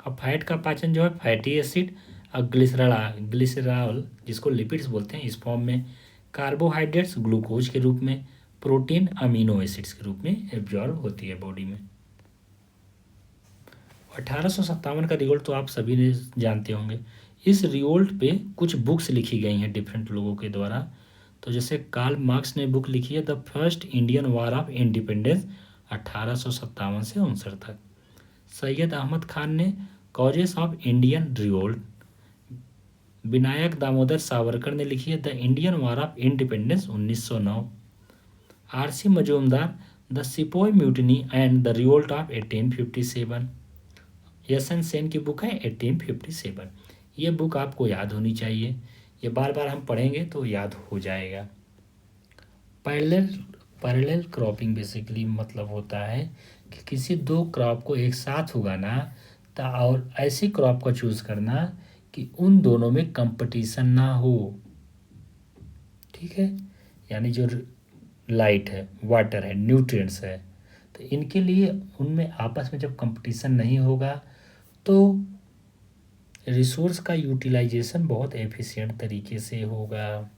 अब फैट का पाचन जो है फैटी एसिड और ग्लिसरॉल जिसको लिपिड्स बोलते हैं इस फॉर्म में, कार्बोहाइड्रेट्स ग्लूकोज के रूप में, प्रोटीन अमीनो एसिड्स के रूप में एब्जॉर्ब होती है बॉडी में। 1857 का रिवोल्ट तो आप सभी ने जानते होंगे। इस रिवोल्ट पे कुछ बुक्स लिखी गई हैं डिफरेंट लोगों के द्वारा। तो जैसे कार्ल मार्क्स ने बुक लिखी है the first Indian war of independence 1857 से 59 तक। सैयद अहमद खान ने causes of Indian revolt. Vinayak Damodar Savarkar ने लिखी है the Indian war of independence 1909। RC Majumdar the sepoy mutiny and the revolt of 1857। यशन सेन की बुक है 1857। ये बुक आपको याद होनी चाहिए, ये बार बार हम पढ़ेंगे तो याद हो जाएगा। पैरेलल क्रॉपिंग बेसिकली मतलब होता है कि किसी दो क्रॉप को एक साथ उगाना और ऐसी क्रॉप को चूज करना कि उन दोनों में कंपटीशन ना हो। ठीक है, यानी जो लाइट है, वाटर है, न्यूट्रिएंट्स है, तो इनके लिए उनमें आपस में जब कंपटीशन नहीं होगा तो रिसोर्स का यूटिलाइजेशन बहुत एफिशिएंट तरीके से होगा।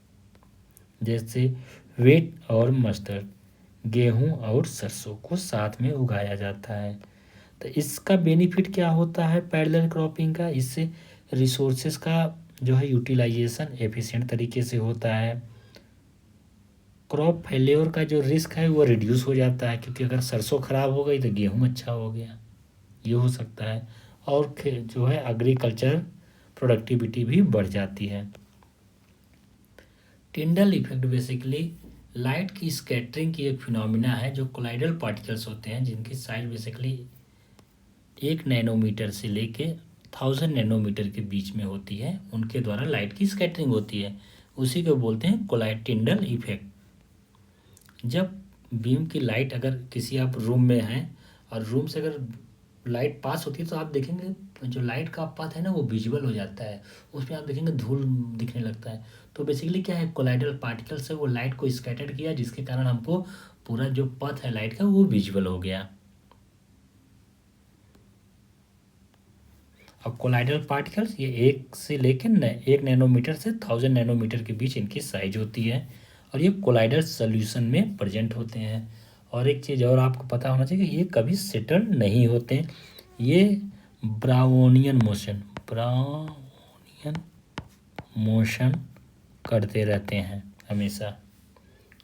जैसे वेट और मस्टर्ड, गेहूं और सरसों को साथ में उगाया जाता है। तो इसका बेनिफिट क्या होता है पैरेलल क्रॉपिंग का? इससे रिसोर्सेज का जो है यूटिलाइजेशन एफिशिएंट तरीके से होता है। क्रॉप फेल्योर का जो रिस्क है वो रिड्यूस हो जाता है, क्योंकि अगर सरसों खराब हो गई तो गेहूं अच्छा हो गया, ये हो सकता है। और जो है एग्रीकल्चर प्रोडक्टिविटी भी बढ़ जाती है। टिंडल इफेक्ट बेसिकली लाइट की स्कैटरिंग की एक फिनोमिना है। जो कोलाइडल पार्टिकल्स होते हैं जिनकी साइज बेसिकली 1 नैनोमीटर से लेके 1000 नैनोमीटर के बीच में होती है, उनके द्वारा लाइट की स्कैटरिंग होती है, उसी को बोलते हैं कोलाइड टिंडल इफेक्ट। जब बीम की लाइट, अगर किसी आप रूम में हैं और रूम से अगर लाइट पास होती है तो आप देखेंगे जो लाइट का पथ है ना वो विजुअल हो जाता है, उसमें आप देखेंगे धूल दिखने लगता है। तो बेसिकली क्या है, कोलाइडल पार्टिकल से वो लाइट को स्कैटर किया, जिसके कारण हमको पूरा जो पथ है लाइट का वो विजुअल हो गया। अब कोलाइडल पार्टिकल्स ये 1 से लेकर 1 नैनोमीटर से 1000 नैनोमीटर के बीच इनकी साइज होती है और ये कोलाइडल सोल्यूशन में प्रेजेंट होते हैं। और एक चीज़ और आपको पता होना चाहिए कि ये कभी सेटल नहीं होते, ये ब्राउनियन मोशन करते रहते हैं हमेशा।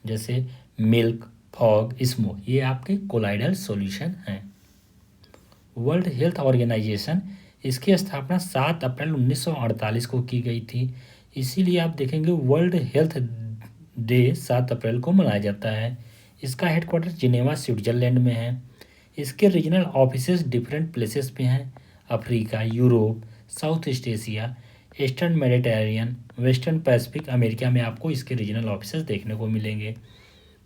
जैसे मिल्क, फॉग, स्मोक, ये आपके कोलाइडल सॉल्यूशन हैं। वर्ल्ड हेल्थ ऑर्गेनाइजेशन, इसकी स्थापना 7 अप्रैल 1948 को की गई थी। इसीलिए आप देखेंगे वर्ल्ड हेल्थ डे 7 अप्रैल को मनाया जाता है। इसका हेडक्वार्टर जिनेवा स्विट्जरलैंड में है। इसके रीजनल ऑफिसेस डिफरेंट प्लेसेस पे हैं, Africa, Europe, south east Asia, eastern Mediterranean, western Pacific America में आपको इसके रीजनल ऑफिसेस देखने को मिलेंगे।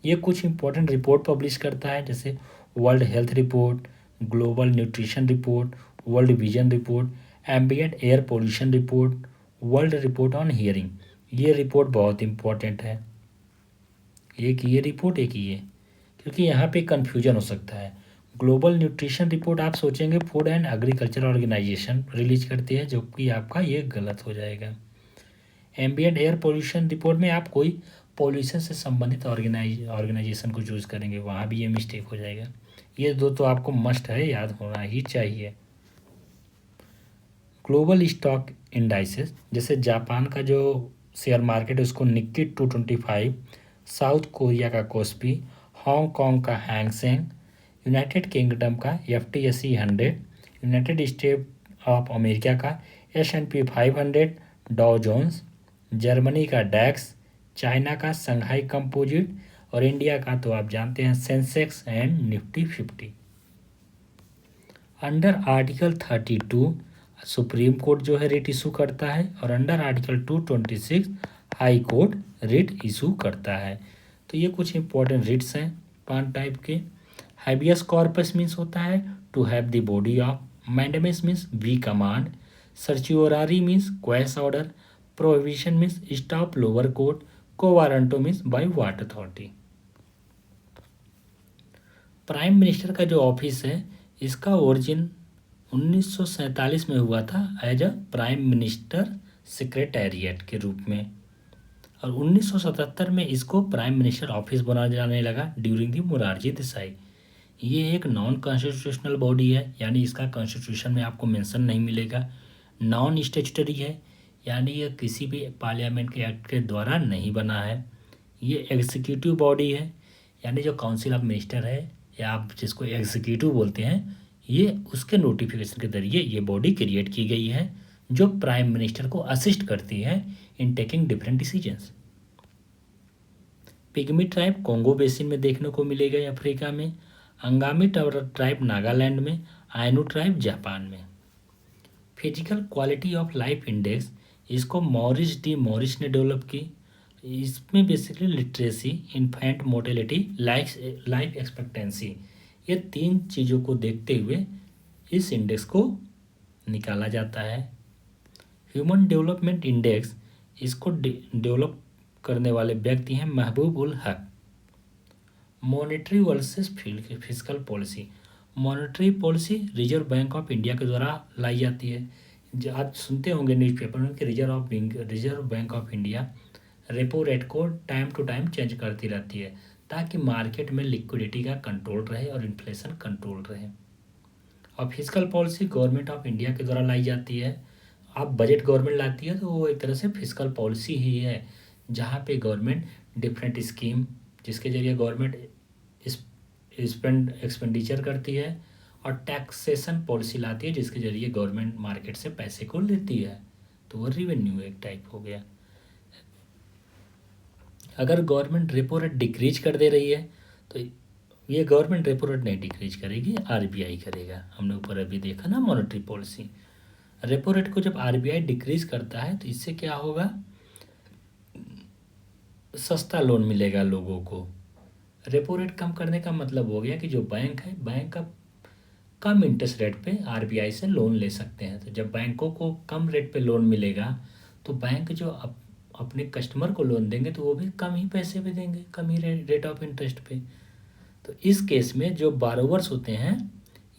ये कुछ इंपॉर्टेंट रिपोर्ट पब्लिश करता है, जैसे world health report, global nutrition report, world vision report, ambient air pollution report, world report on hearing. ये रिपोर्ट बहुत इंपॉर्टेंट है। एक ये रिपोर्ट, एक ये, क्योंकि यहाँ पे कन्फ्यूजन हो सकता है। ग्लोबल न्यूट्रिशन रिपोर्ट आप सोचेंगे food and agriculture organisation release करती है, जो कि आपका ये गलत हो जाएगा। एम्बिएंट एयर पोल्यूशन रिपोर्ट में आप कोई पॉल्यूशन से संबंधित ऑर्गेनाइजेशन को चूज़ करेंगे, वहाँ भी ये मिस्टेक हो जाएगा। ये दो तो आपको मस्ट है, याद होना ही चाहिए। ग्लोबल स्टॉक इंडाइसेस, जैसे जापान का जो शेयर मार्केट है उसको निक्की 225, साउथ कोरिया का कोस्पी, हांगकांग का हैंगसेंग, यूनाइटेड किंगडम का FTSE 100, United state of America का S&P 500, डॉ जोन्स, जर्मनी का डैक्स, चाइना का संघाई कंपोजिट और इंडिया का तो आप जानते हैं Sensex and Nifty 50। Under article 32 supreme court जो है रिट इशू करता है, और under article 226 high court writ issue करता है। तो ये कुछ इंपॉर्टेंट रिट्स हैं 5 टाइप के। हैबियस कॉर्पस मीन्स होता है to have the body of, mandamus means we command, certiorari means quash order, prohibition means stop lower court, quo warranto means by what authority. Prime minister का जो office है इसका origin 1947 में हुआ था as a prime minister secretariat के रूप में, और 1977 में इसको प्राइम मिनिस्टर ऑफिस बनाया जाने लगा ड्यूरिंग दी मोरारजी देसाई। ये एक नॉन कॉन्स्टिट्यूशनल बॉडी है, यानी इसका कॉन्स्टिट्यूशन में आपको मेंशन नहीं मिलेगा। नॉन स्टेचुटरी है, यानी ये किसी भी पार्लियामेंट के एक्ट के द्वारा नहीं बना है। ये एग्जीक्यूटिव बॉडी है, यानी जो काउंसिल ऑफ मिनिस्टर है या आप जिसको एग्जीक्यूटिव बोलते हैं, ये उसके नोटिफिकेशन के जरिए ये बॉडी क्रिएट की गई है, जो प्राइम मिनिस्टर को असिस्ट करती है in taking different decisions. Pygmy tribe Congo basin में देखने को मिलेगा अफ्रीका में, अंगामी ट्राइब नागालैंड में, आयनू ट्राइब जापान में। Physical quality of life index, इसको मॉरिस डी मॉरिस ने डेवलप की। इसमें basically literacy, infant mortality, life expectancy, ये 3 चीज़ों को देखते हुए इस इंडेक्स को निकाला जाता है। ह्यूमन डेवलपमेंट इंडेक्स, इसको डेवलप करने वाले व्यक्ति हैं महबूब ul Haq. Monetary versus physical policy, monetary policy reserve bank of India के द्वारा लाई जाती है। जो आप सुनते होंगे न्यूज़पेपर में कि reserve bank of India repo rate को टाइम टू टाइम चेंज करती रहती है, ताकि मार्केट में लिक्विडिटी का कंट्रोल रहे और इन्फ्लेशन कंट्रोल रहे। और physical policy government of India के द्वारा लाई जाती है। आप बजट गवर्नमेंट लाती है तो वो एक तरह से फिजिकल पॉलिसी ही है, जहाँ पे गवर्नमेंट डिफरेंट स्कीम जिसके जरिए गवर्नमेंट एक्सपेंडिचर करती है, और टैक्सेशन पॉलिसी लाती है जिसके जरिए गवर्नमेंट मार्केट से पैसे को लेती है, तो वो रिवेन्यू एक टाइप हो गया। अगर गवर्नमेंट रेपो रेट डिक्रीज कर दे रही है तो ये गवर्नमेंट रेपो रेट नहीं डिक्रीज करेगी, RBI करेगा। हमने ऊपर अभी देखा ना मॉनेटरी पॉलिसी। रेपो रेट को जब RBI डिक्रीज करता है तो इससे क्या होगा, सस्ता लोन मिलेगा लोगों को। रेपो रेट कम करने का मतलब हो गया कि जो बैंक है, बैंक का कम इंटरेस्ट रेट पे RBI से लोन ले सकते हैं। तो जब बैंकों को कम रेट पे लोन मिलेगा तो बैंक जो अपने कस्टमर को लोन देंगे तो वो भी कम ही पैसे पे देंगे, कम ही रेट ऑफ इंटरेस्ट पे। तो इस केस में जो बारोवर्स होते हैं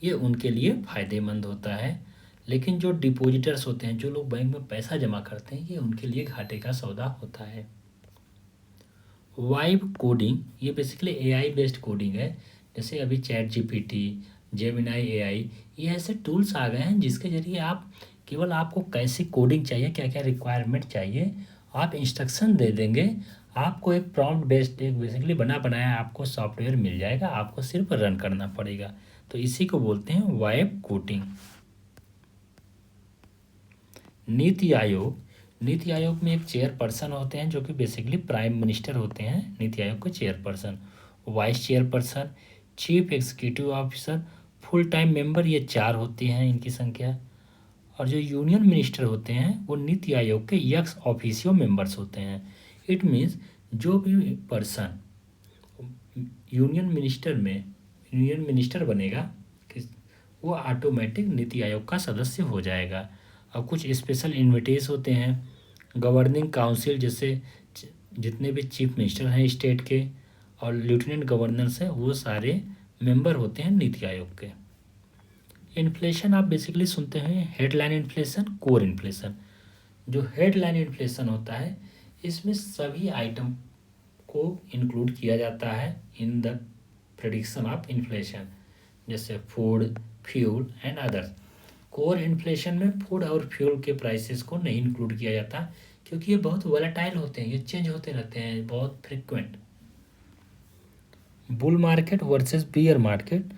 ये उनके लिए फ़ायदेमंद होता है, लेकिन जो डिपॉजिटर्स होते हैं, जो लोग बैंक में पैसा जमा करते हैं, ये उनके लिए घाटे का सौदा होता है। वाइब कोडिंग, ये बेसिकली AI बेस्ड कोडिंग है। जैसे अभी ChatGPT, जेमिनाई AI, ये ऐसे टूल्स आ गए हैं जिसके ज़रिए आप केवल आपको कैसी कोडिंग चाहिए, क्या क्या रिक्वायरमेंट चाहिए, आप इंस्ट्रक्शन दे देंगे, आपको एक प्रॉम्प्ट बेस्ड एक बेसिकली बना बनाया आपको सॉफ्टवेयर मिल जाएगा, आपको सिर्फ रन करना पड़ेगा। तो इसी को बोलते हैं वाइब कोडिंग। नीति आयोग, नीति आयोग में एक चेयरपर्सन होते हैं जो कि बेसिकली प्राइम मिनिस्टर होते हैं नीति आयोग के chairperson, vice chairperson, chief executive officer, full time member, ये 4 होती हैं इनकी संख्या। और जो यूनियन मिनिस्टर होते हैं वो नीति आयोग के एक्स ऑफिशियो मेंबर्स होते हैं। इट मीन्स जो भी पर्सन यूनियन मिनिस्टर बनेगा कि वो ऑटोमेटिक नीति आयोग का सदस्य हो जाएगा। और कुछ स्पेशल इन्विटेस होते हैं, गवर्निंग काउंसिल जैसे जितने भी चीफ मिनिस्टर हैं स्टेट के और लेफ्टिनेंट गवर्नर्स हैं वो सारे मेंबर होते हैं नीति आयोग के। इन्फ्लेशन आप बेसिकली सुनते हैं हेडलाइन इन्फ्लेशन, कोर इन्फ्लेशन। जो हेडलाइन इन्फ्लेशन होता है इसमें सभी आइटम को इंक्लूड किया जाता है in the prediction of inflation, जैसे food, fuel and others. Core inflation में फूड और फ्यूल के प्राइसेस को नहीं इंक्लूड किया जाता क्योंकि ये बहुत वोलेटाइल होते हैं, ये चेंज होते रहते हैं बहुत frequent. Bull market versus beer market.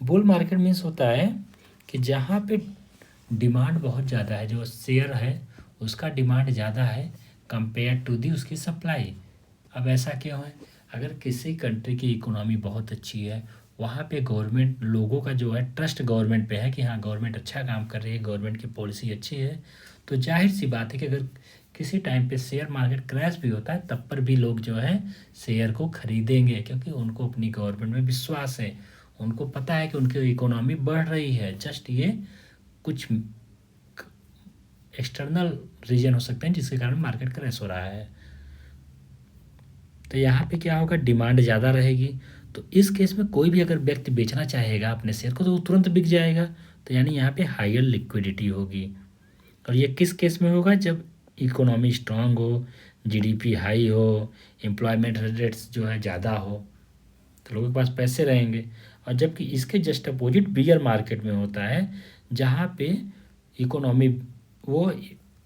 Bull market means होता है कि जहाँ पे डिमांड बहुत ज़्यादा है, जो शेयर है उसका डिमांड ज़्यादा है कंपेयर टू दी उसकी सप्लाई। अब ऐसा क्यों है? अगर किसी कंट्री की इकोनॉमी बहुत अच्छी है, वहाँ पे गवर्नमेंट लोगों का जो है ट्रस्ट गवर्नमेंट पे है कि हाँ गवर्नमेंट अच्छा काम कर रही है, गवर्नमेंट की पॉलिसी अच्छी है, तो जाहिर सी बात है कि अगर किसी टाइम पे शेयर मार्केट क्रैश भी होता है तब पर भी लोग जो है शेयर को खरीदेंगे क्योंकि उनको अपनी गवर्नमेंट में विश्वास है। उनको पता है कि उनकी इकोनॉमी बढ़ रही है, जस्ट ये कुछ एक्सटर्नल रीजन हो सकते हैं जिसके कारण मार्केट क्रैश हो रहा है। तो यहाँ पे क्या होगा, डिमांड ज़्यादा रहेगी। तो इस केस में कोई भी अगर व्यक्ति बेचना चाहेगा अपने शेयर को तो वो तुरंत बिक जाएगा। तो यानी यहाँ पे हायर लिक्विडिटी होगी। और ये किस केस में होगा? जब इकोनॉमी स्ट्रांग हो, जीडीपी हाई हो, एम्प्लॉयमेंट रेट्स जो है ज़्यादा हो, तो लोगों के पास पैसे रहेंगे। और जबकि इसके जस्ट अपोजिट बियर मार्केट में होता है जहाँ पे इकोनॉमी वो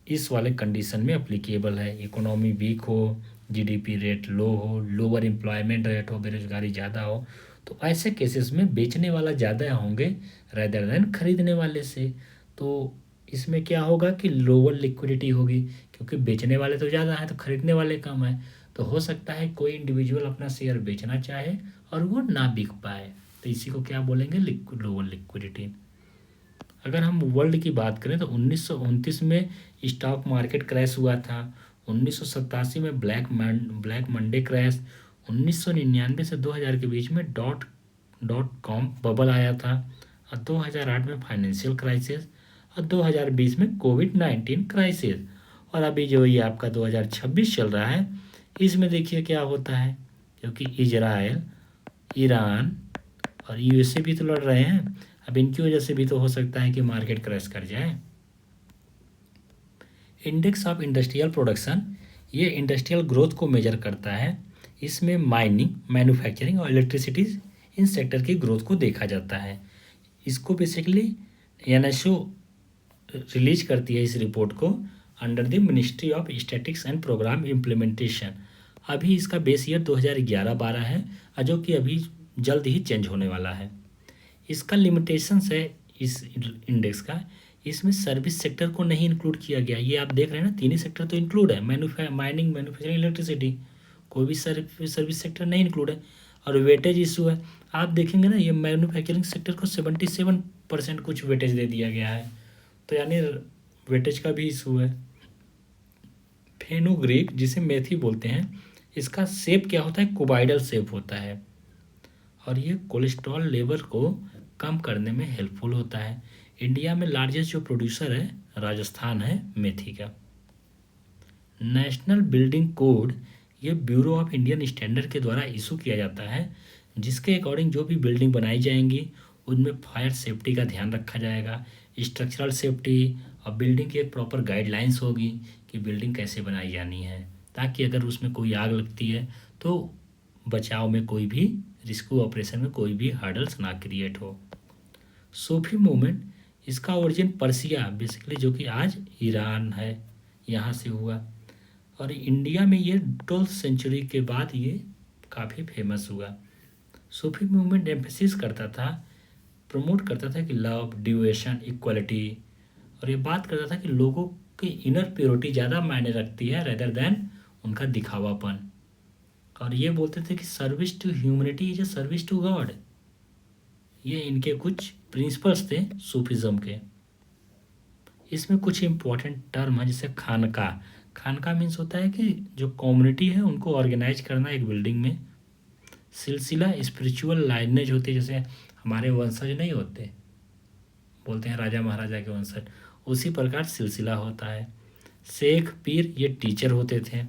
इस वाले कंडीशन में अप्लीकेबल है, इकोनॉमी वीक हो, जीडीपी रेट लो हो, लोअर एम्प्लॉयमेंट रेट हो, बेरोजगारी ज़्यादा हो, तो ऐसे केसेस में बेचने वाला ज़्यादा होंगे रेदर देन खरीदने वाले से। तो इसमें क्या होगा कि लोअर लिक्विडिटी होगी क्योंकि बेचने वाले तो ज़्यादा हैं तो खरीदने वाले कम हैं। तो हो सकता है कोई इंडिविजुअल अपना शेयर बेचना चाहे और वो ना बिक पाए, तो इसी को क्या बोलेंगे? Lower liquidity. अगर हम वर्ल्ड की बात करें तो 1929 में स्टॉक मार्केट क्रैश हुआ था, 1987 में ब्लैक मंडे क्रैश, 1999 से 2000 के बीच में डॉट डॉट कॉम बबल आया था, और 2008 में फाइनेंशियल क्राइसिस, और 2020 में कोविड-19 क्राइसिस, और अभी जो ये आपका 2026 चल रहा है इसमें देखिए क्या होता है, क्योंकि इजराइल, ईरान और यूएसए भी तो लड़ रहे हैं। अब इनकी वजह से भी तो हो सकता है कि मार्केट क्रैश कर जाए। इंडेक्स ऑफ इंडस्ट्रियल प्रोडक्शन, ये इंडस्ट्रियल ग्रोथ को मेजर करता है। इसमें माइनिंग, मैन्युफैक्चरिंग और इलेक्ट्रिसिटी इन सेक्टर की ग्रोथ को देखा जाता है। इसको बेसिकली एनएसओ रिलीज करती है इस रिपोर्ट को under the ministry of statics and programme implementation. अभी इसका बेस ईयर 2011-12 है और जो कि अभी जल्द ही चेंज होने वाला है। इसका लिमिटेशंस है इस इंडेक्स का, इसमें सर्विस सेक्टर को नहीं इंक्लूड किया गया। ये आप देख रहे हैं ना, तीन ही सेक्टर तो इंक्लूड है, माइनिंग, मैन्युफैक्चरिंग, इलेक्ट्रिसिटी, कोई भी सर्विस सेक्टर नहीं इंक्लूड है। और वेटेज इशू है, आप देखेंगे ना ये मैन्युफैक्चरिंग सेक्टर को 77% कुछ वेटेज दे दिया गया है, तो यानी वेटेज का भी इशू है। फेनुग्रीक जिसे मेथी बोलते हैं, इसका शेप क्या होता है? कुबाइडल शेप होता है और ये कोलेस्ट्रॉल लेवल को कम करने में हेल्पफुल होता है। इंडिया में लार्जेस्ट जो प्रोड्यूसर है राजस्थान है मेथी का। नेशनल बिल्डिंग कोड, ये ब्यूरो ऑफ इंडियन स्टैंडर्ड के द्वारा इशू किया जाता है, जिसके अकॉर्डिंग जो भी बिल्डिंग बनाई जाएंगी उनमें फायर सेफ्टी का ध्यान रखा जाएगा, स्ट्रक्चरल सेफ्टी, और बिल्डिंग की एक प्रॉपर गाइडलाइंस होगी कि बिल्डिंग कैसे बनाई जानी है, ताकि अगर उसमें कोई आग लगती है तो बचाव में कोई भी रेस्क्यू ऑपरेशन में कोई भी हर्डल्स ना क्रिएट हो। सूफी मूवमेंट, इसका ओरिजिन पर्सिया बेसिकली जो कि आज ईरान है, यहाँ से हुआ, और इंडिया में ये 12th सेंचुरी के बाद ये काफ़ी फेमस हुआ। सूफी मूवमेंट एम्फेसिस करता था, प्रमोट करता था कि लव, डिवोशन, इक्वलिटी, और ये बात करता था कि लोगों की इनर प्योरिटी ज़्यादा मायने रखती है रेदर देन उनका दिखावापन। और ये बोलते थे कि service to humanity is a service to God. ये इनके कुछ प्रिंसिपल्स थे सूफिज़म के। इसमें कुछ इम्पोर्टेंट टर्म है जैसे खानका। खानका मीन्स होता है कि जो कम्युनिटी है उनको ऑर्गेनाइज करना एक बिल्डिंग में, सिलसिला स्पिरिचुअल लाइनेज होती है, जैसे हमारे वंशज नहीं होते, बोलते हैं राजा महाराजा के वंशज, उसी प्रकार सिलसिला होता है। शेख पीर ये टीचर होते थे,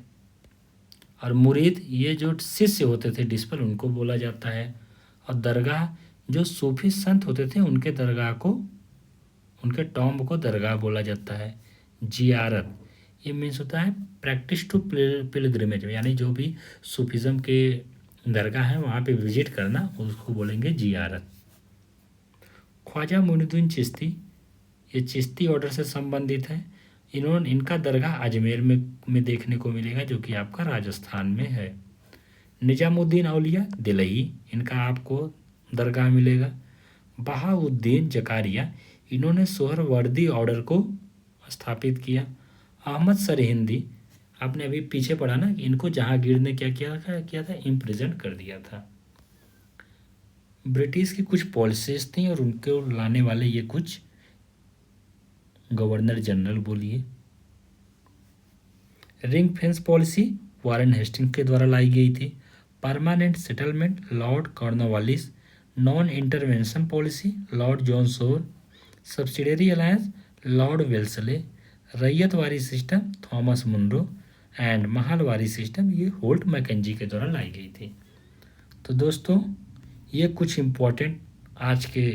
और मुरीद ये जो शिष्य होते थे डिस्पल, उनको बोला जाता है। और दरगाह जो सूफी संत होते थे उनके दरगाह को, उनके टॉम्ब को दरगाह बोला जाता है। जियारत ये मीन्स होता है प्रैक्टिस टू पिलग्रिमेज, यानी जो भी सूफिज़म के दरगाह है वहाँ पे विजिट करना, उसको बोलेंगे जियारत। ख्वाजा मुइनुद्दीन चिश्ती ये चिश्ती ऑर्डर से संबंधित है। इनका दरगाह अजमेर में देखने को मिलेगा, जो कि आपका राजस्थान में है। निजामुद्दीन औलिया दिलई, इनका आपको दरगाह मिलेगा। बहाउद्दीन जकारिया, इन्होंने सोहरवर्दी ऑर्डर को स्थापित किया। अहमद सरहिंदी, आपने अभी पीछे पढ़ा ना, इनको जहांगीर ने क्या किया था, इम्प्रिजन कर दिया था। ब्रिटिश की कुछ पॉलिसीज थी और उनको लाने वाले ये कुछ गवर्नर जनरल बोलिए। Ring fence policy Warren Hastings के द्वारा लाई गई थी। Permanent settlement lord Cornwallis. Non intervention policy lord John Shore. Subsidiary alliance lord Wellesley. Ryotwari system Thomas Munro. And mahalwari system ये होल्ट मैकेंजी के द्वारा लाई गई थी। तो दोस्तों ये कुछ इम्पोर्टेंट आज के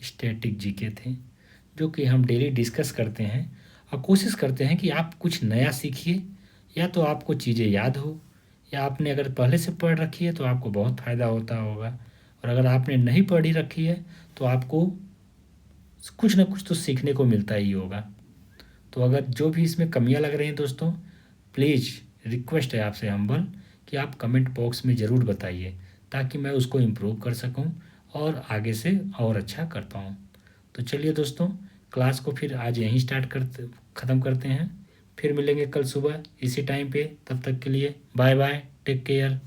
स्टैटिक जीके थे, जो कि हम डेली डिस्कस करते हैं और कोशिश करते हैं कि आप कुछ नया सीखिए, या तो आपको चीज़ें याद हो, या आपने अगर पहले से पढ़ रखी है तो आपको बहुत फ़ायदा होता होगा, और अगर आपने नहीं पढ़ी रखी है तो आपको कुछ ना कुछ तो सीखने को मिलता ही होगा। तो अगर जो भी इसमें कमियां लग रही हैं दोस्तों, प्लीज़ रिक्वेस्ट है आपसे हम्बल कि आप कमेंट बॉक्स में ज़रूर बताइए, ताकि मैं उसको इम्प्रूव कर सकूं और आगे से और अच्छा कर पाऊँ। तो चलिए दोस्तों, क्लास को फिर आज यहीं ख़त्म करते हैं। फिर मिलेंगे कल सुबह इसी टाइम पे। तब तक के लिए बाय बाय, टेक केयर।